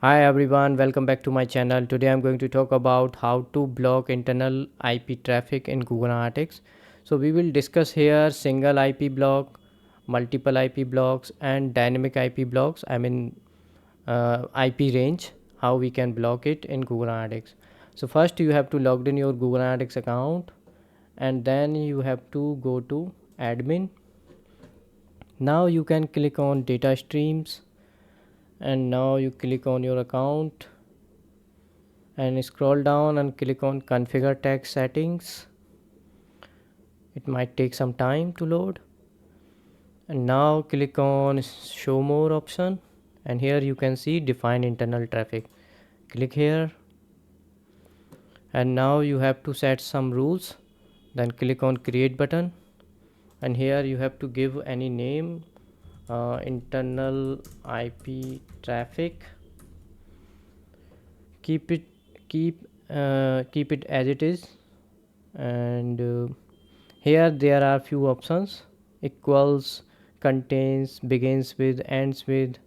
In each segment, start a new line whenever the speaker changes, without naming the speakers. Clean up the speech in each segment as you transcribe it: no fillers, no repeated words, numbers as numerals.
Hi everyone, welcome back to my channel. Today I'm going to talk about how to block internal IP traffic in Google Analytics. So we will discuss here single IP block, multiple IP blocks and dynamic IP blocks. IP range, how we can block it in Google Analytics. So first you have to log in your Google Analytics account and then you have to go to admin. Now you can click on data streams and now you click on your account and scroll down and click on configure tag settings. It might take some time to load, and now click on show more option, and here you can see define internal traffic. Click here and now you have to set some rules, then click on create button, and here you have to give any name, internal IP traffic. keep it keep it as it is, and here there are few options: equals, contains, begins with, ends with,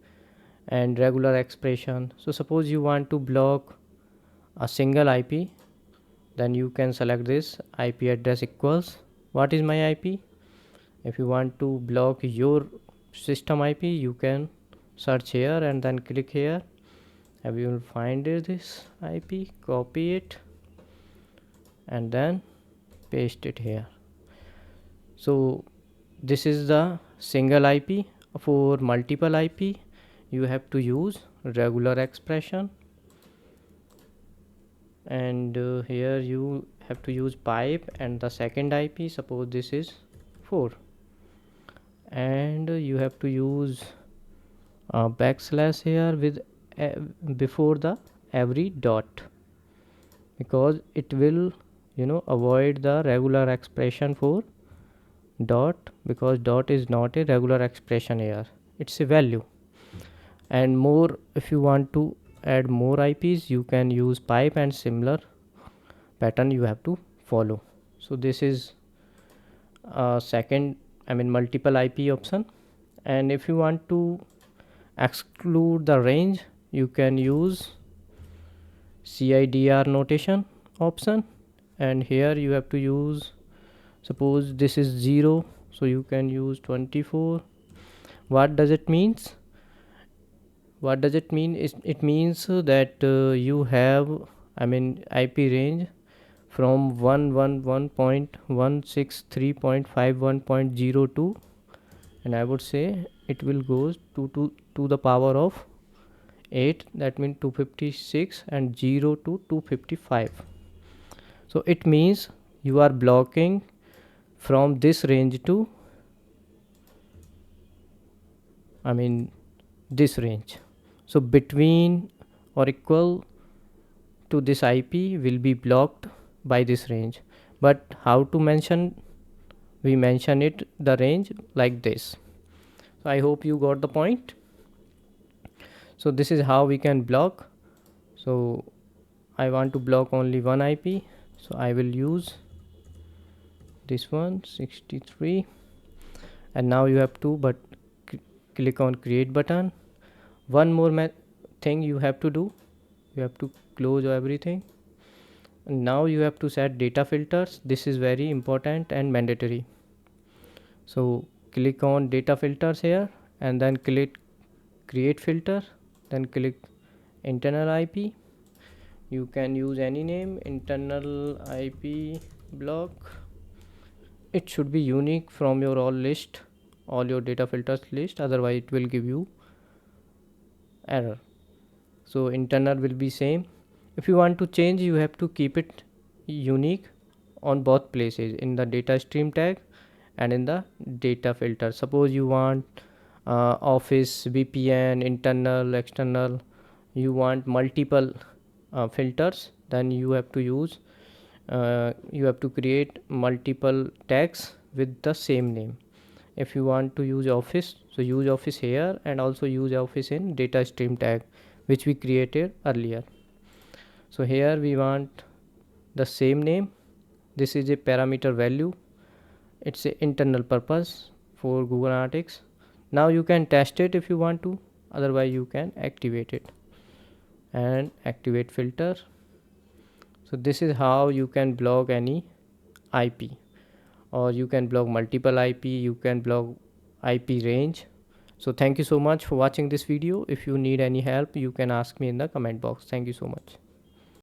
and regular expression. So suppose you want to block a single IP, then you can select this IP address equals what is my IP. If you want to block your system IP, you can search here and then click here, and you will find this IP, copy it and then paste it here. So this is the single IP. For multiple IP you have to use regular expression, and here you have to use pipe and the second IP, suppose this is 4, and you have to use backslash here with before the every dot, because it will avoid the regular expression for dot, because dot is not a regular expression here, it's a value. And more, if you want to add more IPs, you can use pipe and similar pattern you have to follow. So this is second, multiple IP option. And if you want to exclude the range, you can use CIDR notation option, and here you have to use, suppose this is 0, so you can use 24. What does it means? What does it mean? It means that you have IP range from 111.163.51.02, and I would say it will goes to the power of 8, that means 256, and 0 to 255. So it means you are blocking from this range to this range. So between or equal to this IP will be blocked by this range. But how to mention? We mention it the range like this. So I hope you got the point. So this is how we can block. So I want to block only one IP, so I will use this one 63, and now you have to click on create button. One more thing you have to do, you have to close everything, and now you have to set data filters. This is very important and mandatory. So click on data filters here and then click create filter, then click internal IP. You can use any name, internal IP block. It should be unique from your all your data filters list, otherwise it will give you error. So internal will be same. If you want to change, you have to keep it unique on both places, in the data stream tag and in the data filter. Suppose you want office, VPN, internal, external, you want multiple filters, then you have to use you have to create multiple tags with the same name. If you want to use office, so use office here and also use office in data stream tag which we created earlier. So here we want the same name. This is a parameter value, it's a internal purpose for Google Analytics. Now you can test it if you want to, otherwise you can activate it. and activate filter. So this is how you can block any IP, or you can block multiple IP, you can block IP range. So thank you so much for watching this video. If you need any help, you can ask me in the comment box. Thank you so much.